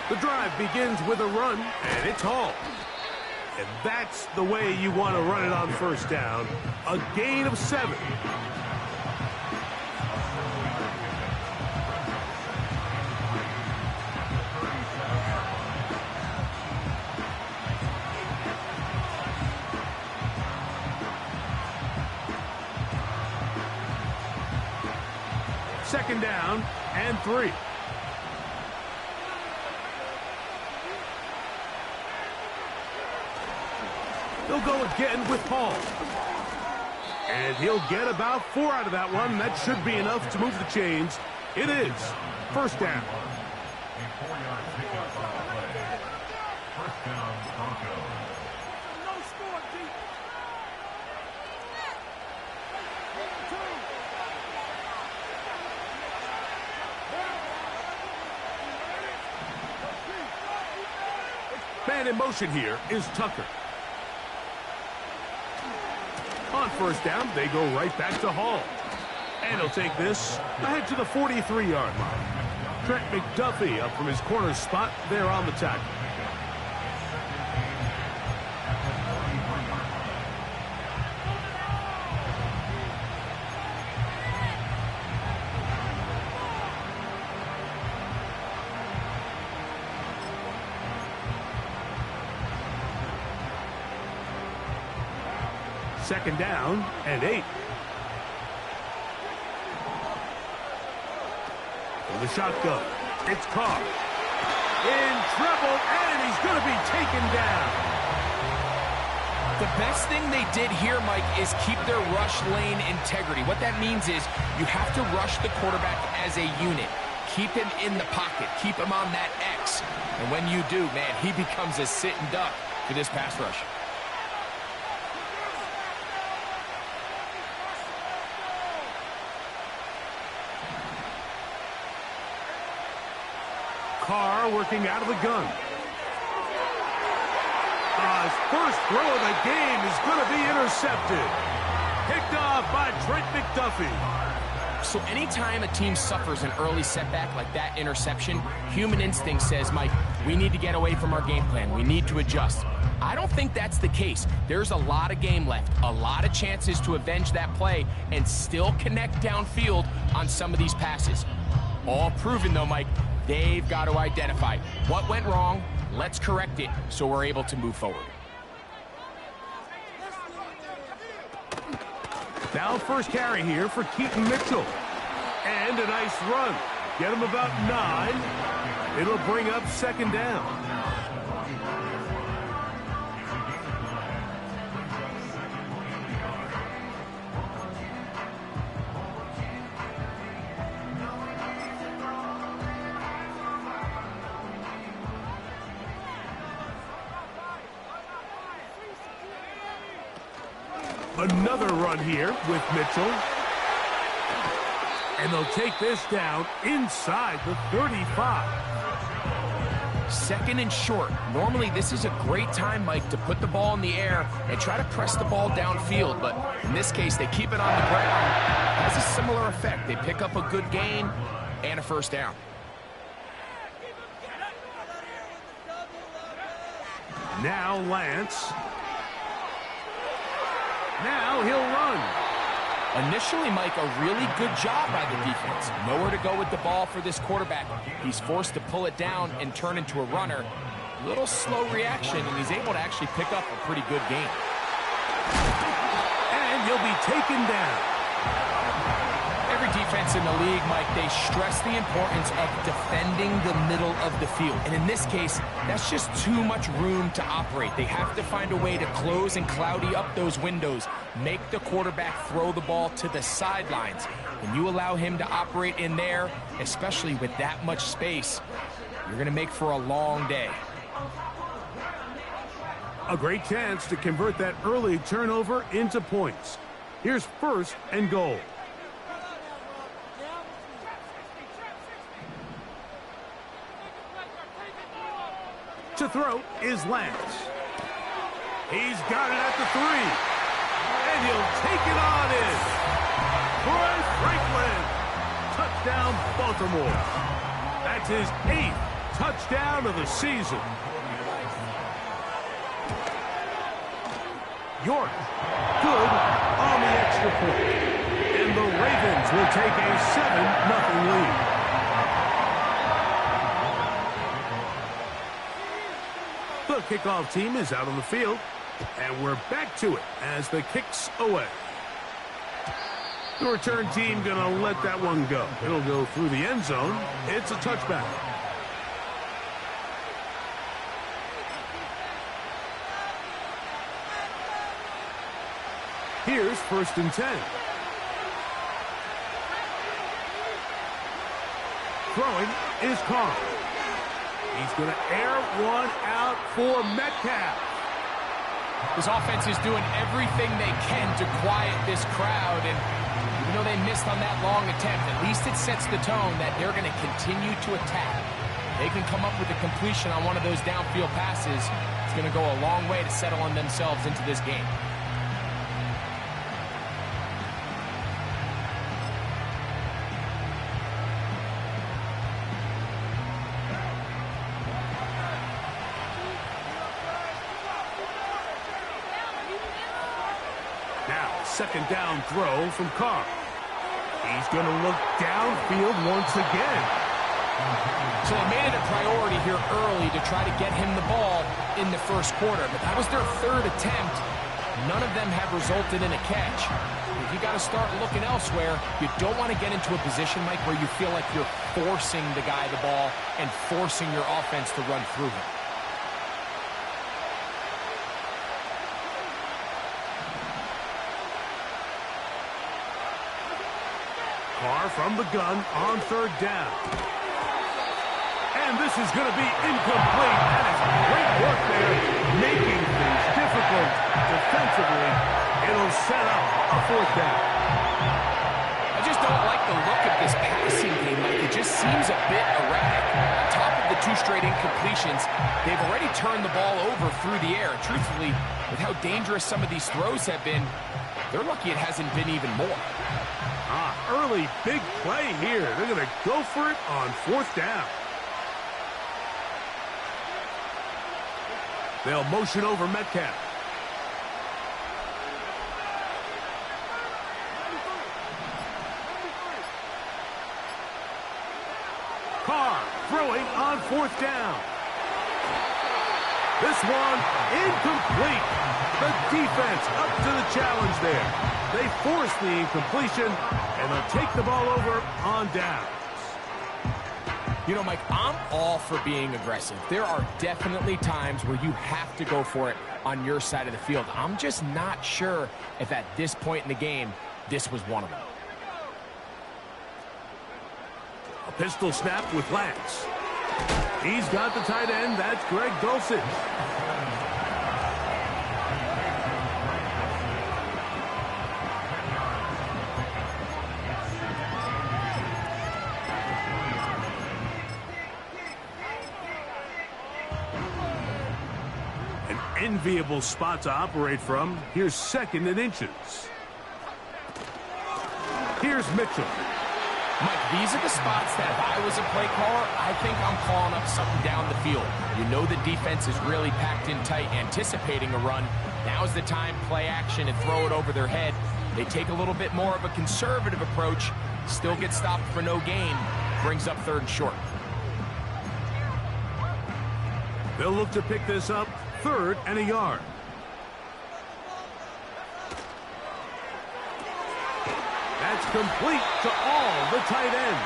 The drive begins with a run, and it's hauled. And that's the way you want to run it on first down. A gain of 7. Second down and 3. He'll go again with Paul. And he'll get about 4 out of that one. That should be enough to move the chains. It is first down. A 4-yard pickup on the play. First down, Broncos. Man in motion here is Tucker. On first down, they go right back to Hall. And he'll take this ahead to the 43-yard line. Trent McDuffie up from his corner spot there on the tackle. Second down and 8. For the shotgun, it's Carr. In trouble, and he's going to be taken down. The best thing they did here, Mike, is keep their rush lane integrity. What that means is you have to rush the quarterback as a unit. Keep him in the pocket. Keep him on that X. And when you do, man, he becomes a sitting duck for this pass rush. Carr working out of the gun. His first throw of the game is going to be intercepted. Picked off by Trent McDuffie. So anytime a team suffers an early setback like that interception, human instinct says, Mike, we need to get away from our game plan. We need to adjust. I don't think that's the case. There's a lot of game left, a lot of chances to avenge that play and still connect downfield on some of these passes. All proven, though, Mike. They've got to identify what went wrong. Let's correct it so we're able to move forward. Now first carry here for Keaton Mitchell. And a nice run. Get him about 9. It'll bring up second down. Another run here with Mitchell. And they'll take this down inside the 35. Second and short. Normally, this is a great time, Mike, to put the ball in the air and try to press the ball downfield. But in this case, they keep it on the ground. It has a similar effect. They pick up a good gain and a first down. Now Lance. Now he'll run. Initially, Mike, a really good job by the defense. Nowhere to go with the ball for this quarterback. He's forced to pull it down and turn into a runner. Little slow reaction, and he's able to actually pick up a pretty good gain. And he'll be taken down. Every defense in the league, Mike, they stress the importance of defending the middle of the field. And in this case, that's just too much room to operate. They have to find a way to close and cloudy up those windows, make the quarterback throw the ball to the sidelines. When you allow him to operate in there, especially with that much space, you're going to make for a long day. A great chance to convert that early turnover into points. Here's first and goal. To throw is Lance. He's got it at the 3. And he'll take it on in. Troy Franklin. Touchdown, Baltimore. That's his 8th touchdown of the season. York, good on the extra point. And the Ravens will take a 7-0 lead. The kickoff team is out on the field, and we're back to it as the kick's away. The return team going to let that one go. It'll go through the end zone. It's a touchback. Here's 1st and 10. Throwing is Carr. He's going to air one out for Metcalf. This offense is doing everything they can to quiet this crowd, and even though they missed on that long attempt, at least it sets the tone that they're going to continue to attack. They can come up with a completion on one of those downfield passes. It's going to go a long way to settle on themselves into this game. Second down throw from Carr. He's going to look downfield once again. So they made it a priority here early to try to get him the ball in the first quarter, but that was their 3rd attempt. None of them have resulted in a catch. If you got to start looking elsewhere, you don't want to get into a position, Mike, where you feel like you're forcing the guy the ball and forcing your offense to run through him. Carr from the gun on 3rd down. And this is going to be incomplete. That is great work there, making things difficult defensively. It'll set up a 4th down. I just don't like the look of this passing game, Mike. It just seems a bit erratic. On top of the 2 straight incompletions, they've already turned the ball over through the air. Truthfully, with how dangerous some of these throws have been, they're lucky it hasn't been even more. Early big play here. They're going to go for it on 4th down. They'll motion over Metcalf. Carr throwing on 4th down. This one incomplete. The defense up to the challenge there. They force the incompletion, and they'll take the ball over on downs. You know, Mike, I'm all for being aggressive. There are definitely times where you have to go for it on your side of the field. I'm just not sure if at this point in the game, this was one of them. A pistol snap with Lance. He's got the tight end. That's Greg Dulcich. Enviable spot to operate from. Here's 2nd and inches. Here's Mitchell. Mike, these are the spots that if I was a play caller, I think I'm calling up something down the field. You know the defense is really packed in tight, anticipating a run. Now's the time, play action and throw it over their head. They take a little bit more of a conservative approach, still get stopped for no gain, brings up 3rd and short. They'll look to pick this up. 3rd and a yard. That's complete to all the tight end.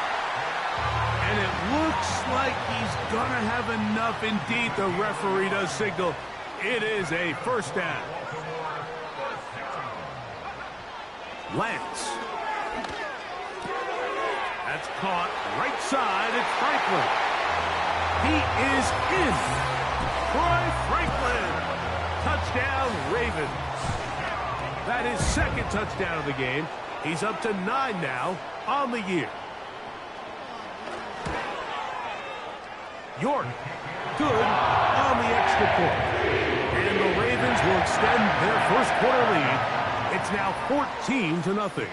And it looks like he's going to have enough. Indeed, the referee does signal. It is a 1st down. Lance. That's caught right side. It's Franklin. He is in. Troy Franklin. Touchdown, Ravens. That is 2nd touchdown of the game. He's up to 9 now on the year. York, good on the extra point. And the Ravens will extend their 1st quarter lead. It's now 14-0.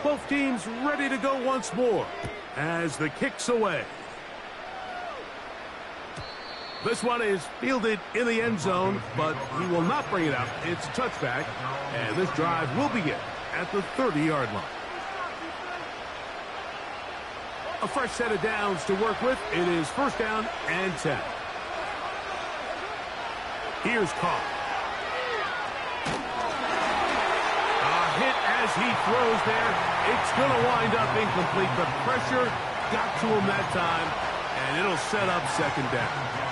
Both teams ready to go once more as the kick's away. This one is fielded in the end zone, but he will not bring it out. It's a touchback, and this drive will begin at the 30-yard line. A fresh set of downs to work with. It is first down and 10. Here's Carr. A hit as he throws there. It's going to wind up incomplete. The pressure got to him that time, and it'll set up second down.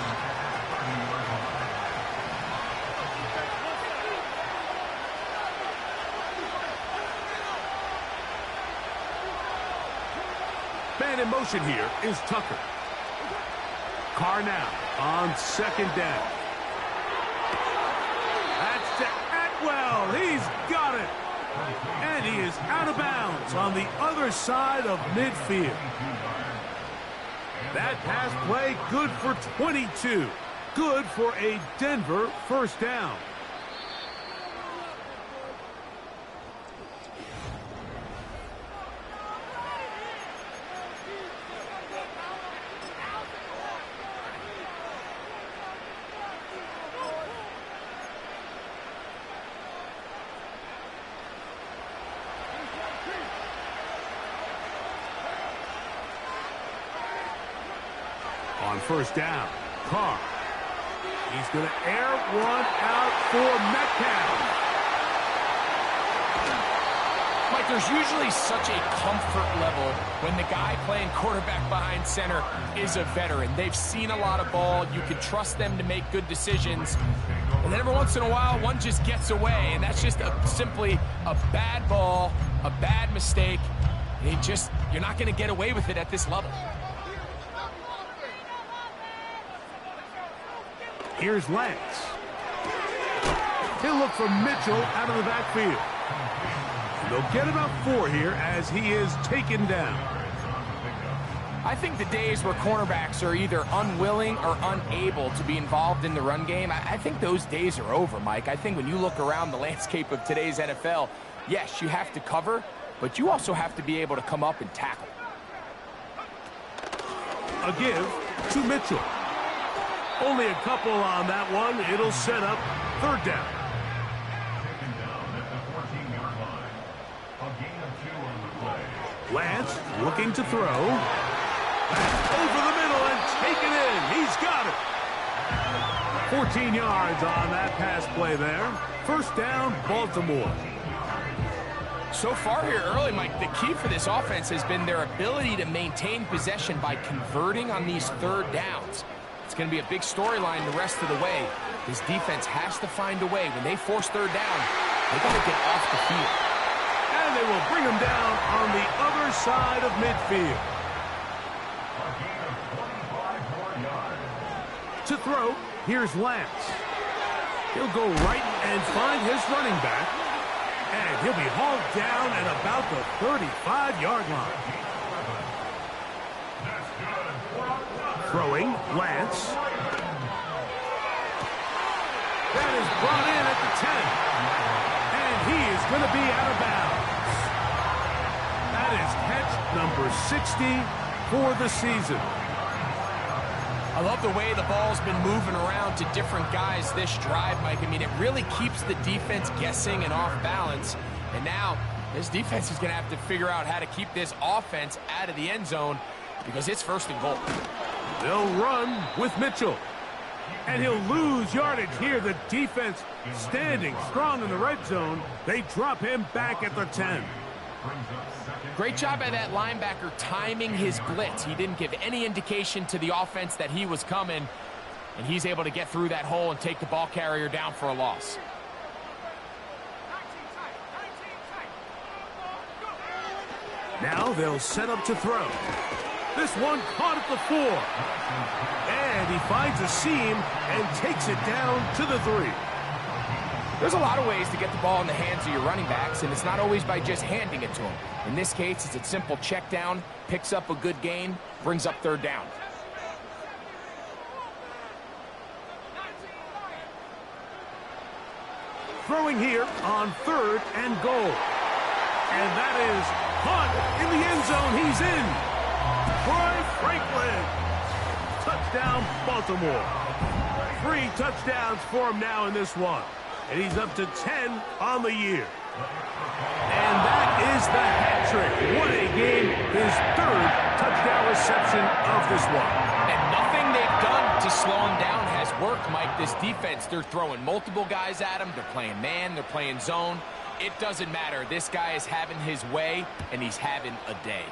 Man in motion here is Tucker. Carr now on second down. That's to Atwell. He's got it. And he is out of bounds on the other side of midfield. That pass play good for 22. Good for a Denver first down. On first down, Carr. He's going to air one out for Metcalf. Mike, there's usually such a comfort level when the guy playing quarterback behind center is a veteran. They've seen a lot of ball. You can trust them to make good decisions. And then every once in a while, one just gets away, and that's just simply a bad ball, a bad mistake. You're not going to get away with it at this level. Here's Lance. He'll look for Mitchell out of the backfield. They'll get about 4 here as he is taken down. I think the days where cornerbacks are either unwilling or unable to be involved in the run game, I think those days are over, Mike. I think when you look around the landscape of today's NFL, yes, you have to cover, but you also have to be able to come up and tackle. A give to Mitchell. Only a couple on that one. It'll set up third down. Taken down at the 14-yard line. A gain of 2 on the play. Lance looking to throw. Over the middle and taken in. He's got it. 14 yards on that pass play there. First down, Baltimore. So far here early, Mike, the key for this offense has been their ability to maintain possession by converting on these third downs. It's going to be a big storyline the rest of the way. This defense has to find a way. When they force third down, they got to get off the field. And they will bring him down on the other side of midfield. A gain of 25 more yards. To throw, here's Lance. He'll go right and find his running back. And he'll be hauled down at about the 35-yard line. Throwing, Lance. That is brought in at the 10. And he is going to be out of bounds. That is catch number 60 for the season. I love the way the ball's been moving around to different guys this drive, Mike. I mean, it really keeps the defense guessing and off balance. And now, this defense is going to have to figure out how to keep this offense out of the end zone because it's first and goal. They'll run with Mitchell. And he'll lose yardage here. The defense standing strong in the red zone. They drop him back at the 10. Great job by that linebacker timing his blitz. He didn't give any indication to the offense that he was coming. And he's able to get through that hole and take the ball carrier down for a loss. Now they'll set up to throw. This one caught at the 4. And he finds a seam and takes it down to the 3. There's a lot of ways to get the ball in the hands of your running backs, and it's not always by just handing it to them. In this case, it's a simple check down, picks up a good gain, brings up third down. Throwing here on third and goal. And that is caught in the end zone. He's in. Troy Franklin. Touchdown. touchdown, Baltimore. 3 touchdowns for him now in this one. And he's up to 10 on the year. And that is the hat trick. What a game. His 3rd touchdown reception of this one. And nothing they've done to slow him down has worked, Mike. This defense, they're throwing multiple guys at him. They're playing man. They're playing zone. It doesn't matter. This guy is having his way, and he's having a day.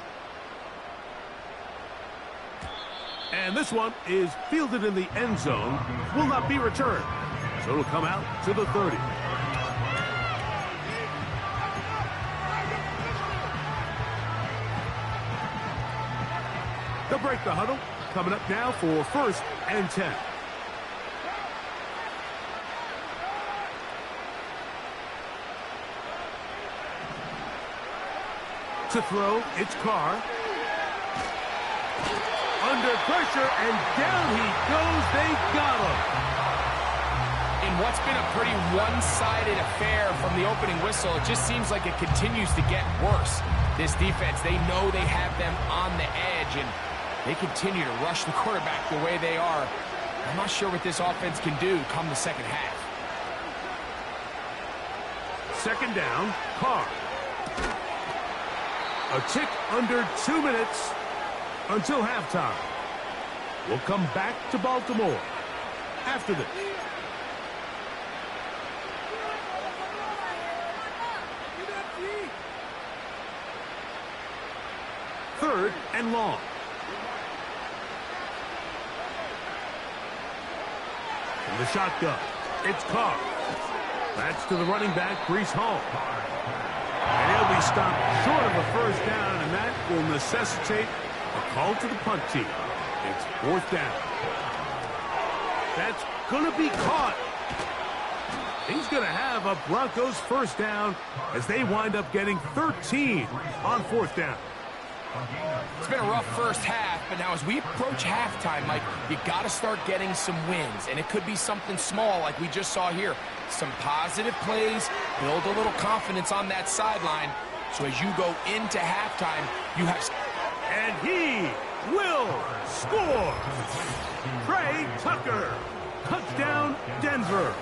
And this one is fielded in the end zone. Will not be returned. So it'll come out to the 30. They'll break the huddle. Coming up now for 1st and 10. To throw, it's Carr. Under pressure, and down he goes. They got him. In what's been a pretty one-sided affair from the opening whistle, it just seems like it continues to get worse. This defense, they know they have them on the edge, and they continue to rush the quarterback the way they are. I'm not sure what this offense can do come the second half. 2nd down, Carr. A tick under 2 minutes until halftime. We'll come back to Baltimore after this. Third and long. From the shotgun, it's Carr. That's to the running back, Breece Hall. And he'll be stopped short of a 1st down, and that will necessitate a call to the punt team. It's 4th down. That's going to be caught. He's going to have a Broncos 1st down as they wind up getting 13 on 4th down. It's been a rough first half, but now as we approach halftime, Mike, you got to start getting some wins, and it could be something small like we just saw here. Some positive plays, build a little confidence on that sideline, so as you go into halftime, you have... And he will score! Trey Tucker, touchdown Denver.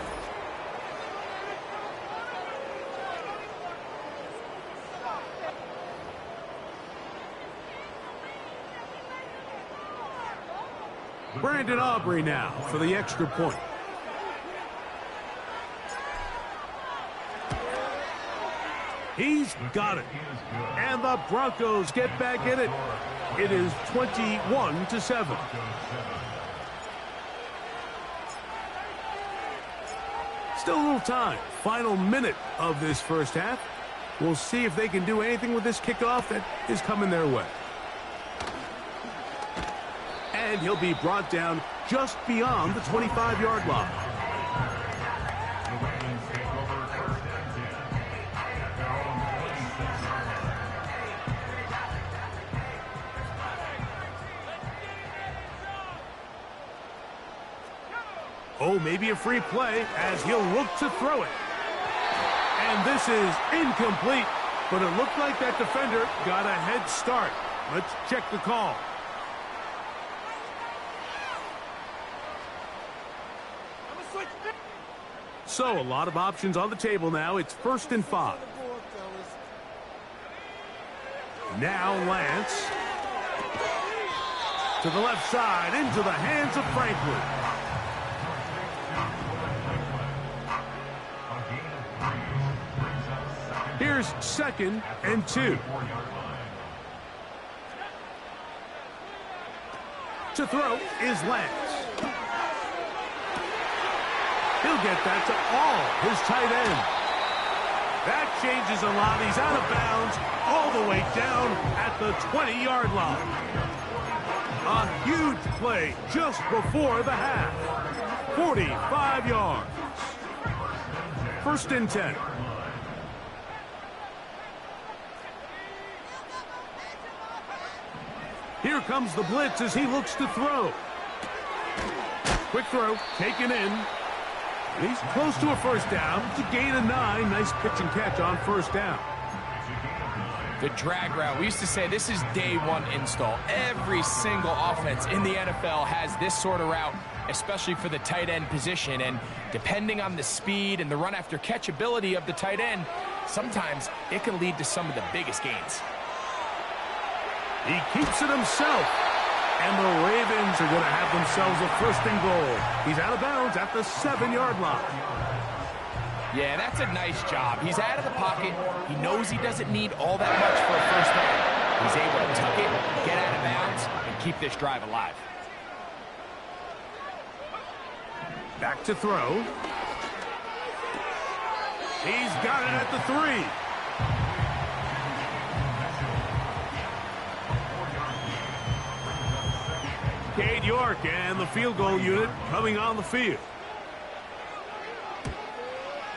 Brandon Aubrey now for the extra point. He's got it. And the Broncos get back in it. It is 21-7. Still a little time. Final minute of this first half. We'll see if they can do anything with this kickoff that is coming their way. And he'll be brought down just beyond the 25-yard line. Oh, maybe a free play as he'll look to throw it. And this is incomplete, but it looked like that defender got a head start. Let's check the call. So, a lot of options on the table now. It's 1st and 5. Now Lance. To the left side, into the hands of Franklin. Here's 2nd and 2. To throw is Lance. He'll get that to all his tight end. That changes a lot. He's out of bounds all the way down at the 20-yard line. A huge play just before the half. 45 yards. 1st and 10. Here comes the blitz as he looks to throw. Quick throw, taken in. He's close to a 1st down. It's a gain of 9. Nice pitch and catch on 1st down. The drag route. We used to say this is day one install. Every single offense in the NFL has this sort of route, especially for the tight end position. And depending on the speed and the run after catch ability of the tight end, sometimes it can lead to some of the biggest gains. He keeps it himself. And the Ravens are going to have themselves a first and goal. He's out of bounds at the 7-yard line. Yeah, that's a nice job. He's out of the pocket. He knows he doesn't need all that much for a first down. He's able to tuck it, get out of bounds, and keep this drive alive. Back to throw. He's got it at the 3. Cade York and the field goal unit coming on the field.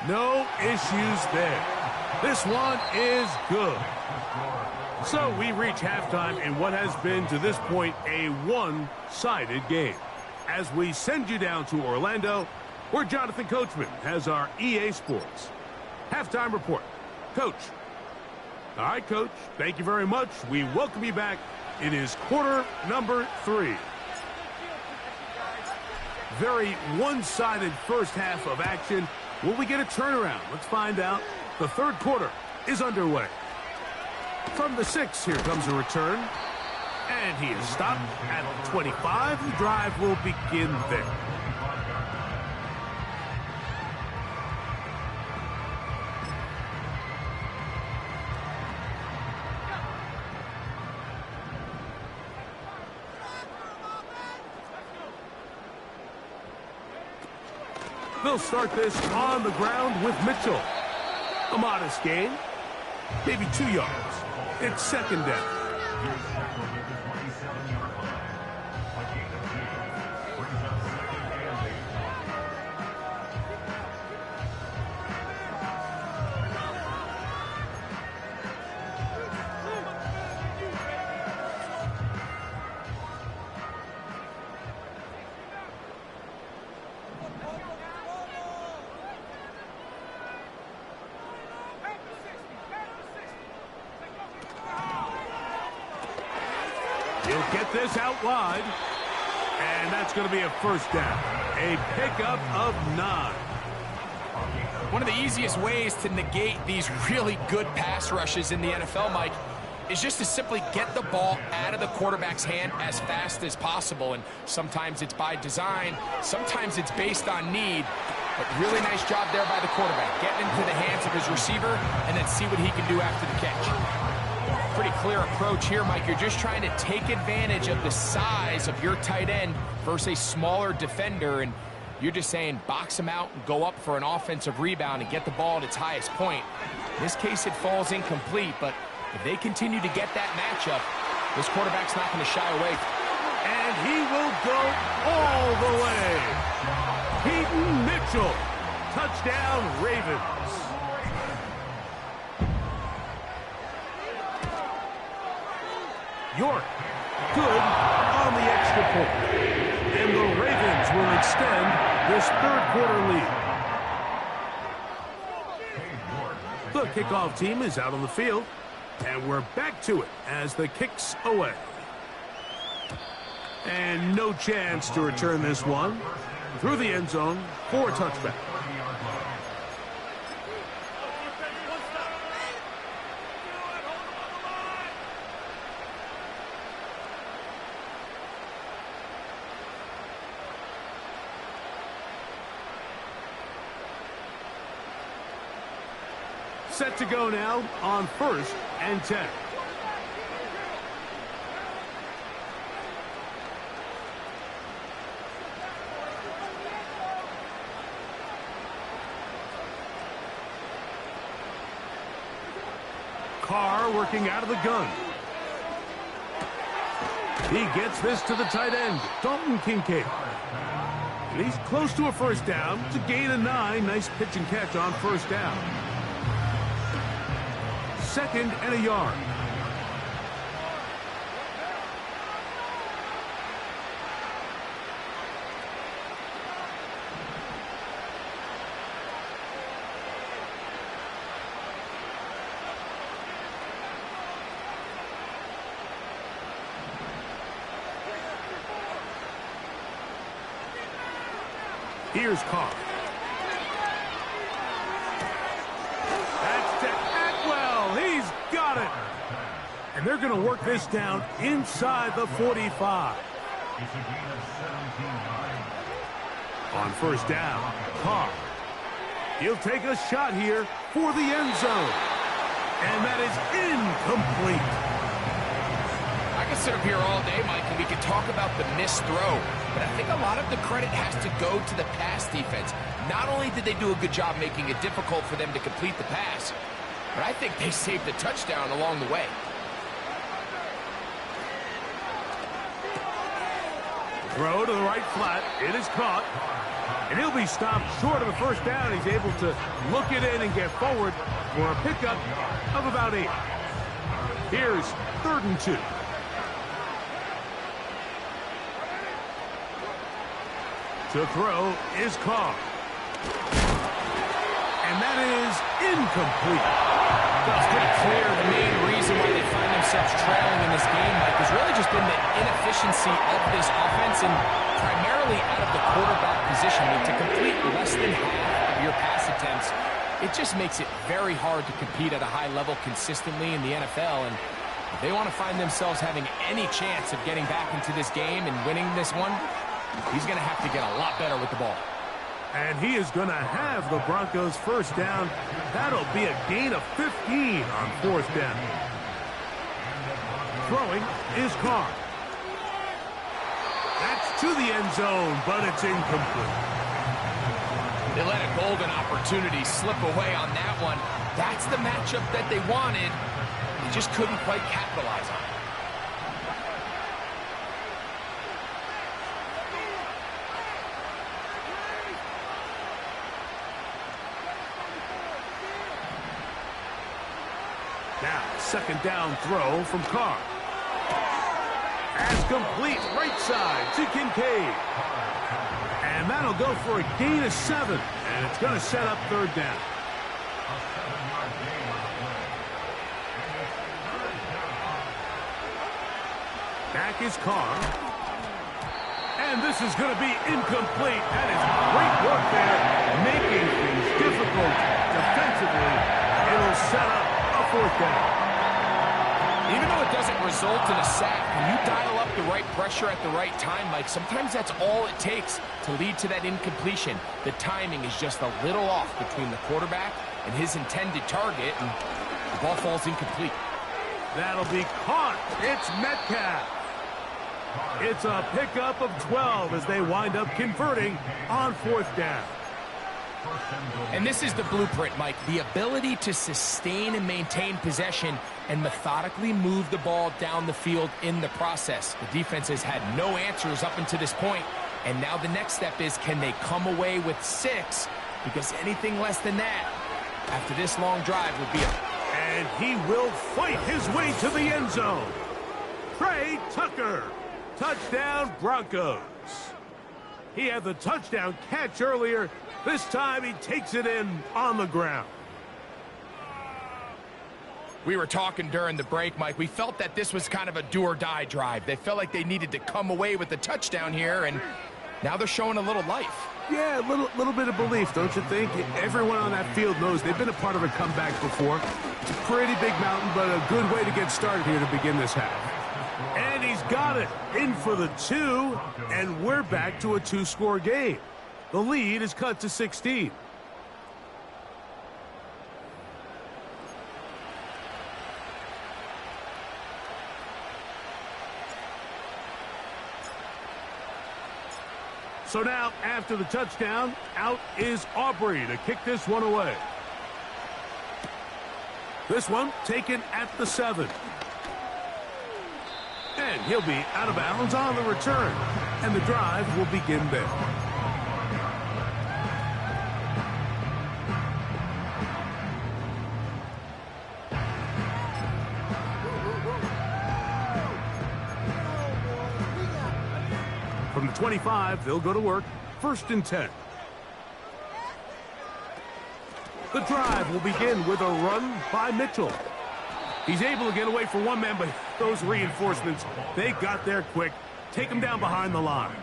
No issues there. This one is good. So we reach halftime in what has been to this point a one-sided game. As we send you down to Orlando, where Jonathan Coachman has our EA Sports halftime report. Coach. All right, Coach. Thank you very much. We welcome you back. It is quarter number 3. Very one-sided first half of action. Will we get a turnaround? Let's find out. The third quarter is underway. From the 6, here comes a return. And he is stopped at the 25. The drive will begin there. They'll start this on the ground with Mitchell. A modest gain, maybe 2 yards. It's second down. He'll get this out wide. And that's going to be a first down. A pickup of 9. One of the easiest ways to negate these really good pass rushes in the NFL, Mike, is just to simply get the ball out of the quarterback's hand as fast as possible. And sometimes it's by design, sometimes it's based on need. But really nice job there by the quarterback, getting into the hands of his receiver and then see what he can do after the catch. Pretty clear approach here, Mike. You're just trying to take advantage of the size of your tight end versus a smaller defender, and you're just saying box him out and go up for an offensive rebound and get the ball at its highest point. In this case, it falls incomplete, but if they continue to get that matchup, this quarterback's not going to shy away. And he will go all the way. Peyton Mitchell, touchdown Ravens. York, good on the extra point. And the Ravens will extend this third quarter lead. The kickoff team is out on the field, and we're back to it as the kick's away. And no chance to return this one through the end zone for a touchback. Set to go now on 1st and 10. Carr working out of the gun. He gets this to the tight end, Dalton Kincaid. And he's close to a first down. It's a gain of 9. Nice pitch and catch on first down. 2nd and a yard. Here's Carr. That's to Atwell. He's got it. And they're going to work this down inside the 45. It's a gain of 17 yards. On first down, Carr. He'll take a shot here for the end zone. And that is incomplete. I could sit up here all day, Mike, and we could talk about the missed throw. But I think a lot of the credit has to go to the pass defense. Not only did they do a good job making it difficult for them to complete the pass, but I think they saved the touchdown along the way. Throw to the right flat. It is caught. And he'll be stopped short of the first down. He's able to look it in and get forward for a pickup of about 8. Here's 3rd and 2. To throw is Carr. And that is incomplete. Well, it's pretty clear the main reason why they find themselves trailing in this game, Mike, has really just been the inefficiency of this offense and primarily out of the quarterback position. I mean, to complete less than half of your pass attempts, it just makes it very hard to compete at a high level consistently in the NFL. And if they want to find themselves having any chance of getting back into this game and winning this one, he's going to have to get a lot better with the ball. And he is going to have the Broncos first down. That'll be a gain of 15 on 4th down. Throwing is Carr. That's to the end zone, but it's incomplete. They let a golden opportunity slip away on that one. That's the matchup that they wanted. They just couldn't quite capitalize on it. Now, 2nd down throw from Carr. As complete right side to Kincaid. And that'll go for a gain of 7. And it's going to set up 3rd down. Back is Carr. And this is going to be incomplete. That is great work there, making things difficult defensively. It'll set up a 4th down. Even though it doesn't result in a sack, when you dial up the right pressure at the right time, Mike, sometimes that's all it takes to lead to that incompletion. The timing is just a little off between the quarterback and his intended target, and the ball falls incomplete. That'll be caught. It's Metcalf. It's a pickup of 12 as they wind up converting on 4th down. And this is the blueprint, Mike. The ability to sustain and maintain possession and methodically move the ball down the field in the process. The defense has had no answers up until this point, and now the next step is, can they come away with 6? Because anything less than that, after this long drive, would be a... And he will fight his way to the end zone. Trey Tucker. Touchdown, Broncos. He had the touchdown catch earlier. This time he takes it in on the ground. We were talking during the break, Mike. We felt that this was kind of a do-or-die drive. They felt like they needed to come away with the touchdown here, and now they're showing a little life. Yeah, a little bit of belief, don't you think? Everyone on that field knows they've been a part of a comeback before. It's a pretty big mountain, but a good way to get started here to begin this half. And he's got it. In for the 2, and we're back to a 2-score game. The lead is cut to 16. So now, after the touchdown, out is Aubrey to kick this one away. This one taken at the 7. And he'll be out of bounds on the return. And the drive will begin there. From the 25, they'll go to work. 1st and 10. The drive will begin with a run by Mitchell. He's able to get away for one man, but those reinforcements, they got there quick. Take him down behind the line.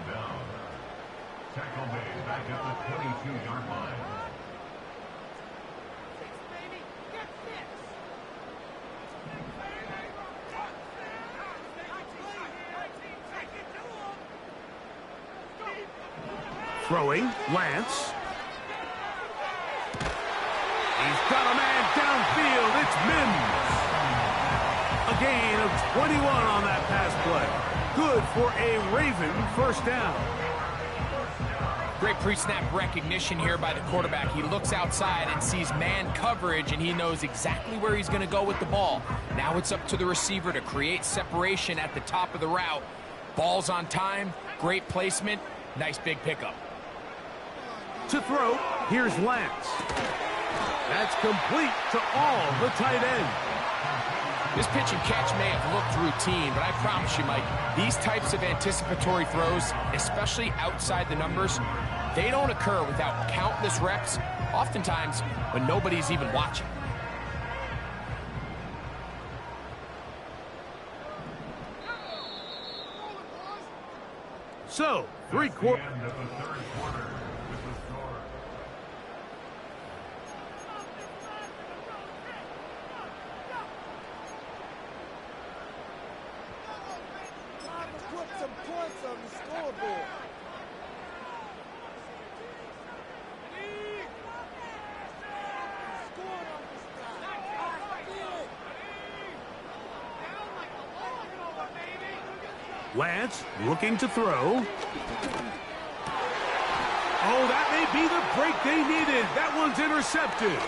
Tackle made back at the 22-yard line. Throwing, Lance. He's got a man downfield. It's Mims. A gain of 21 on that pass play. Good for a Raven first down. Great pre-snap recognition here by the quarterback. He looks outside and sees man coverage, and he knows exactly where he's going to go with the ball. Now it's up to the receiver to create separation at the top of the route. Ball's on time, great placement, nice big pickup. To throw, here's Lance. That's complete to all the tight end. This pitch and catch may have looked routine, but I promise you, Mike, these types of anticipatory throws, especially outside the numbers, they don't occur without countless reps, oftentimes when nobody's even watching. So, three-quarter. End of the third quarter with the score. Put some points on the scoreboard. Lance looking to throw. Oh, that may be the break they needed. That one's intercepted.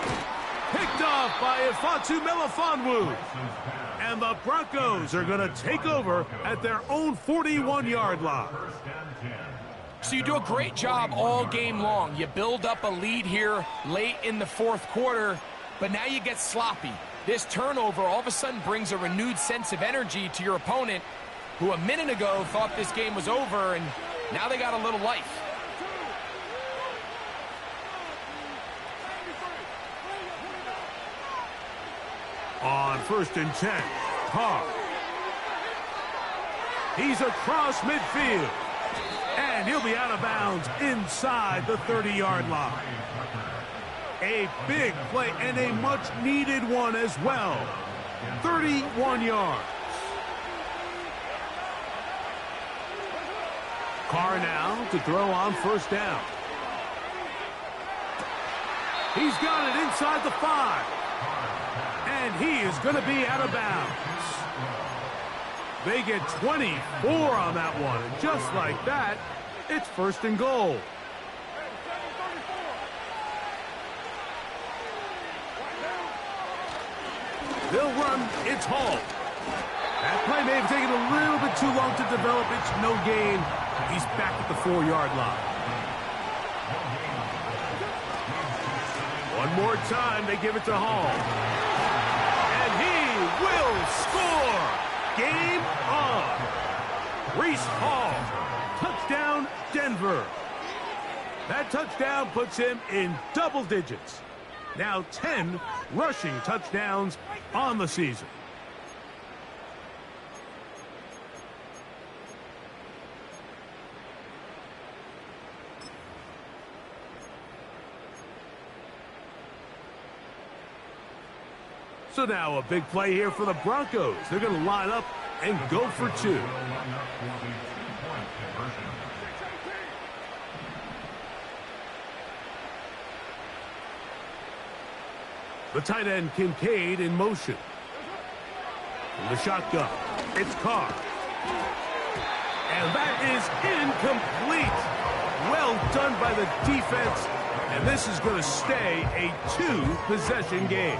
Picked off by Ifeatu Melifonwu. And the Broncos are going to take over at their own 41-yard line. So you do a great job all game long. You build up a lead here late in the fourth quarter, but now you get sloppy. This turnover all of a sudden brings a renewed sense of energy to your opponent, who a minute ago thought this game was over, and now they got a little life. On 1st and 10, Carr. He's across midfield. And he'll be out of bounds inside the 30-yard line. A big play and a much-needed one as well. 31 yards. Carr now to throw on 1st down. He's got it inside the 5. And he is going to be out of bounds. They get 24 on that one. And just like that, it's 1st and goal. They'll run. It's Hall. That play may have taken a little bit too long to develop. It's no gain. He's back at the 4-yard line. One more time, they give it to Hall. And he will score. Game on. Reese Hall. Touchdown, Denver. That touchdown puts him in double digits. Now 10 rushing touchdowns on the season. So now a big play here for the Broncos. They're going to line up and go for 2. The tight end Kincaid in motion. From the shotgun, it's Carr. And that is incomplete. Well done by the defense. And this is going to stay a 2-possession game.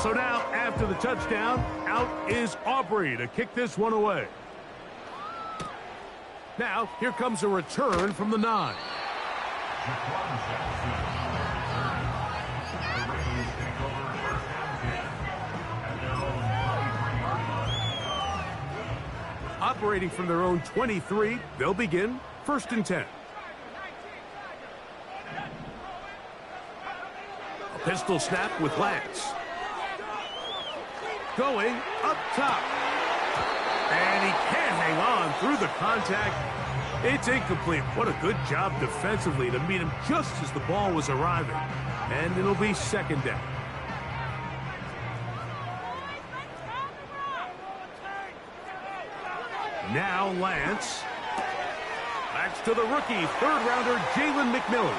So now, after the touchdown, out is Aubrey to kick this one away. Now, here comes a return from the 9. Operating from their own 23, they'll begin 1st and 10. A pistol snap with Lance. going up top. And he can't hang on through the contact. It's incomplete. What a good job defensively to meet him just as the ball was arriving. And it'll be second down. Now Lance. Backs to the rookie, third-rounder Jalen McMillan.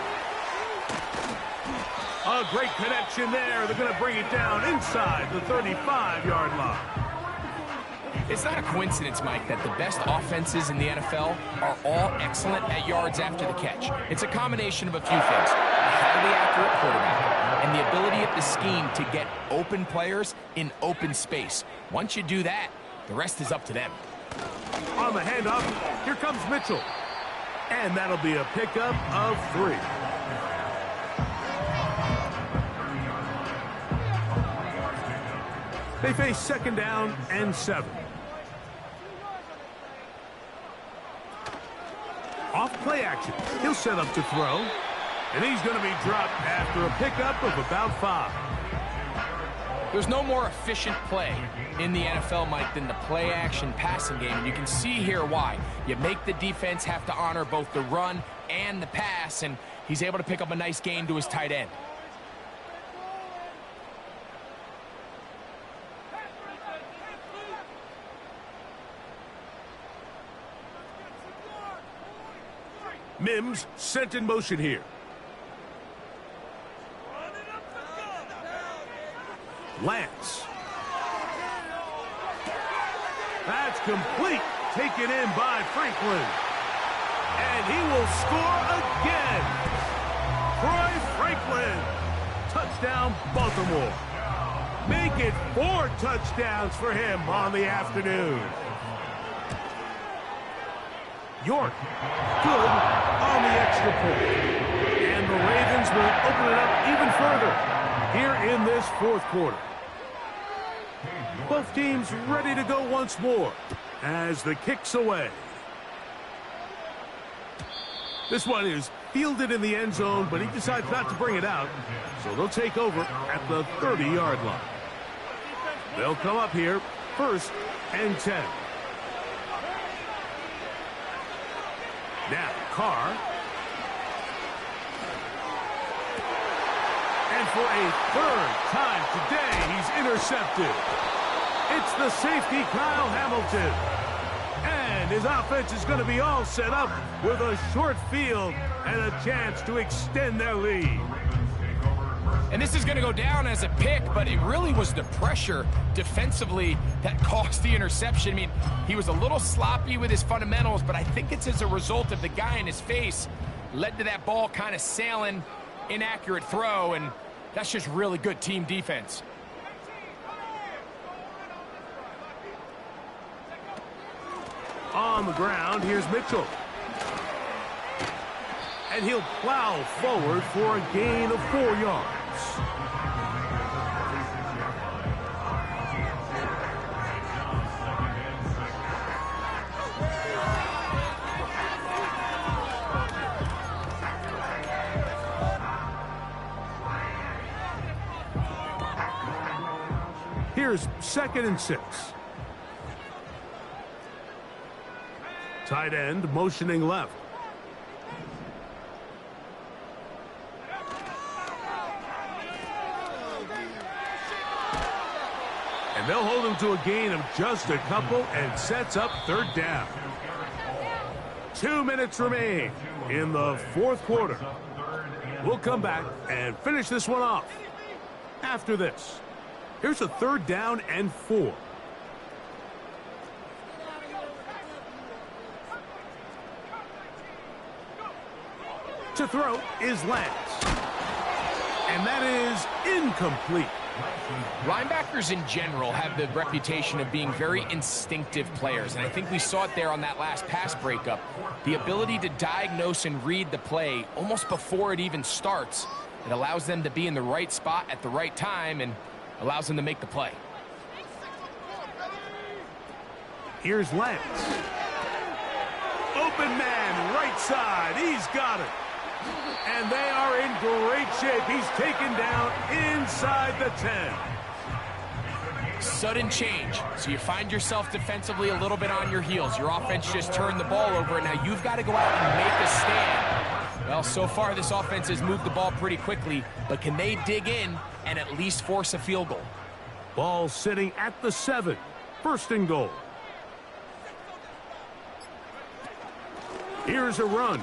A great connection there. They're going to bring it down inside the 35-yard line. It's not a coincidence, Mike, that the best offenses in the NFL are all excellent at yards after the catch. It's a combination of a few things. A highly accurate quarterback and the ability of the scheme to get open players in open space. Once you do that, the rest is up to them. On the handoff, here comes Mitchell. And that'll be a pickup of 3. They face second down and 7. Off play action. He'll set up to throw. And he's going to be dropped after a pickup of about 5. There's no more efficient play in the NFL, Mike, than the play-action passing game. And you can see here why. You make the defense have to honor both the run and the pass, and he's able to pick up a nice gain to his tight end. Mims sent in motion here. Lance. That's complete. Taken in by Franklin. And he will score again. Troy Franklin. Touchdown, Baltimore. Make it 4 touchdowns for him on the afternoon. York, good on the extra point. And the Ravens will open it up even further here in this fourth quarter. Both teams ready to go once more as the kick's away. This one is fielded in the end zone, but he decides not to bring it out, so they'll take over at the 30-yard line. They'll come up here, 1st and 10. Now, Carr. And for a 3rd time today, he's intercepted. It's the safety, Kyle Hamilton. And his offense is going to be all set up with a short field and a chance to extend their lead. And this is going to go down as a pick, but it really was the pressure defensively that caused the interception. I mean, he was a little sloppy with his fundamentals, but I think it's as a result of the guy in his face led to that ball kind of sailing, inaccurate throw, and that's just really good team defense. On the ground, here's Mitchell. And he'll plow forward for a gain of 4 yards. Here's 2nd and 6. Tight end motioning left. And they'll hold him to a gain of just a couple and sets up 3rd down. 2 minutes remain in the 4th quarter. We'll come back and finish this one off after this. Here's a 3rd down and 4. To throw is Lance. And that is incomplete. Linebackers in general have the reputation of being very instinctive players, and I think we saw it there on that last pass breakup. The ability to diagnose and read the play almost before it even starts. It allows them to be in the right spot at the right time and allows them to make the play. Here's Lance. Open man, right side. He's got it. And they are in great shape. He's taken down inside the 10. Sudden change. So you find yourself defensively a little bit on your heels. Your offense just turned the ball over, and now you've got to go out and make a stand. Well, so far this offense has moved the ball pretty quickly, but can they dig in and at least force a field goal? Ball sitting at the 7. First and goal. Here's a run.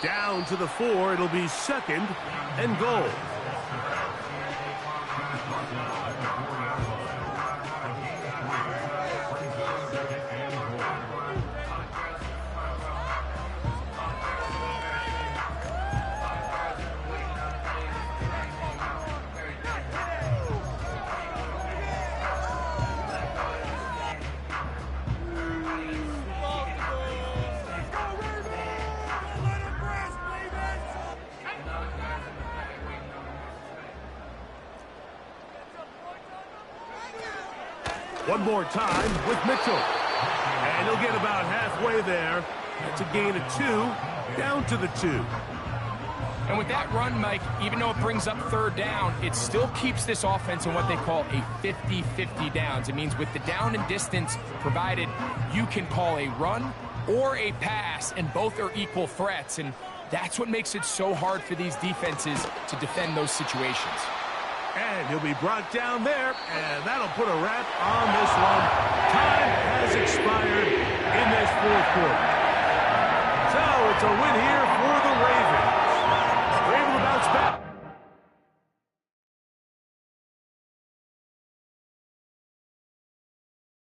Down to the 4. It'll be second and goal. One more time with Mitchell. And he'll get about halfway there. That's a gain of 2, down to the 2. And with that run, Mike, even though it brings up third down, it still keeps this offense in what they call a 50-50 downs. It means with the down and distance provided, you can call a run or a pass, and both are equal threats. And that's what makes it so hard for these defenses to defend those situations. And he'll be brought down there, and that'll put a wrap on this one. Time has expired in this fourth quarter. So it's a win here for the Ravens. They're able to bounce back.